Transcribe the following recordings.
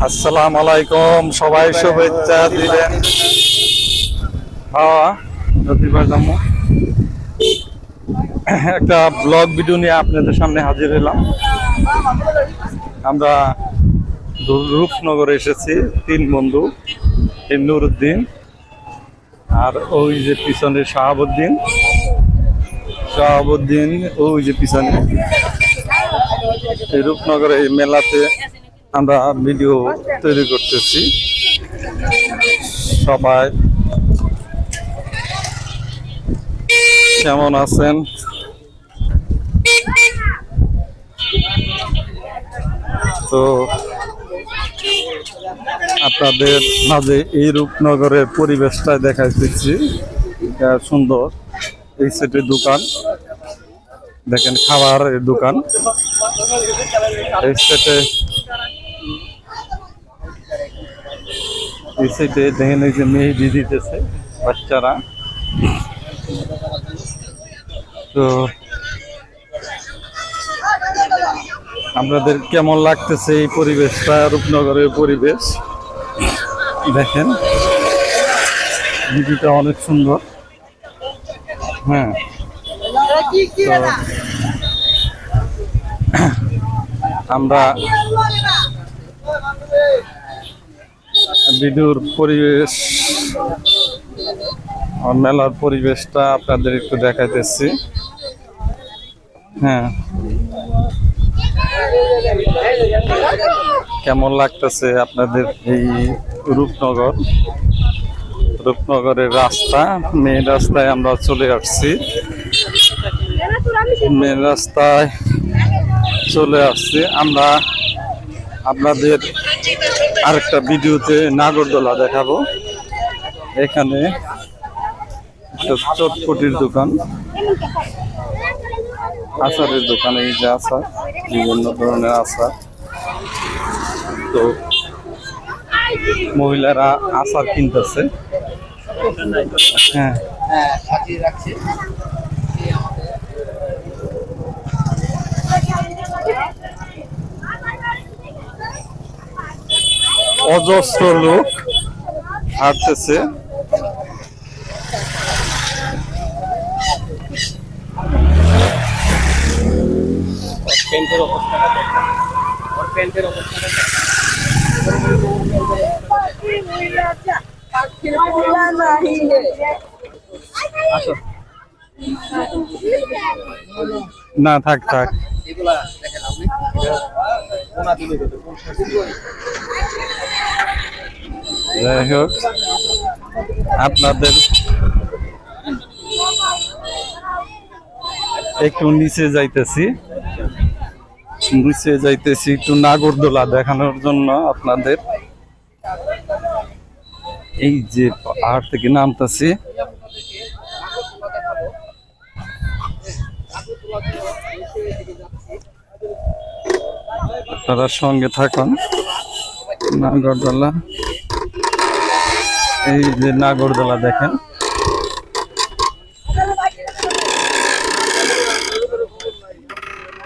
আসসালামু আলাইকুম, সবাই শুভেচ্ছা দিলেন। একটা ব্লগ ভিডিও নিয়ে আপনাদের সামনে হাজির হলাম। আমরা রূপনগরে এসেছি, 3 বন্ধু, নুরুদ্দিন আর ওই যে পিছনে শাহাবুদ্দিন, ওই যে পিছনে। এই রূপনগরে এই মেলাতে আমরা ভিডিও তৈরি করতেছি। সবাই কেমন আছেন? তো আপনাদের মাঝে এই রূপনগরের পরিবেশটা দেখাইতেছি। সুন্দর, এই সেটে দোকান দেখেন, খাবারের দোকান। এই সেটে দেখেন এই যে মেহেদি দিতেছে বাচ্চারা। তো আপনাদের কেমন লাগতেছে এই পরিবেশটা, রূপনগরের পরিবেশ? দেখেন ভিডিওটা অনেক সুন্দর। হ্যাঁ, আমরা ভিডিওর পরিবেশ, মেলার পরিবেশটা আপনাদের একটু দেখাইতেছি। হ্যাঁ, কেমন লাগতেছে আপনাদের এই রূপনগরের রাস্তা? মেন রাস্তায় আমরা চলে আসছি, আমরা আপনাদের আরেকটা ভিডিওতে নাগরদোলা দেখাবো। এখানে চটপটির দোকান, আচারের দোকান। এই যে আচার, বিভিন্ন ধরনের আচার। তো মহিলারা আচার কিনতেছে। হ্যাঁ, অজস্র লোক হাঁটতেছে। না, থাক। যাই হোক, আপনাদের একটু নিচে যাইতেছি একটু নাগরদোলা দেখানোর জন্য আপনাদের। এই যে পাহাড় থেকে নামতেছি, আপনারা সঙ্গে থাকুন। নাগরদোলা, এই যে নাগরদোলা দেখেন।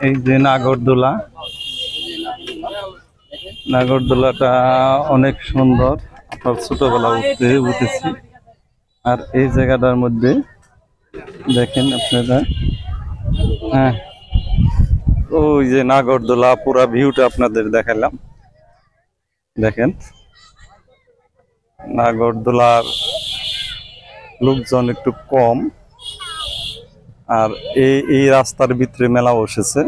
এই যে নাগরদোলাটা অনেক সুন্দর। আপনার ছোটবেলা উঠেছি। আর এই জায়গাটার মধ্যে দেখেন আপনারা, হ্যাঁ, ওই যে নাগরদোলা, পুরা ভিউটা আপনাদের দেখালাম। দেখেন নাগরদোলার লোকজন একটু কম। আর এই রাস্তার ভিতরে মেলা বসেছে।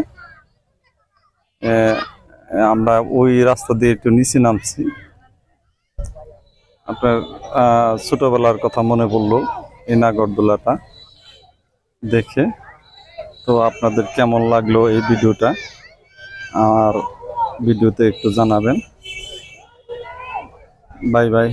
আমরা ওই রাস্তা দিয়ে একটু নিচে নামছি। আপনার ছোটবেলার কথা মনে পড়লো এই নাগরদোলাটা দেখে। তো আপনাদের কেমন লাগলো এই ভিডিওটা, আর ভিডিওতে একটু জানাবেন। Bye bye.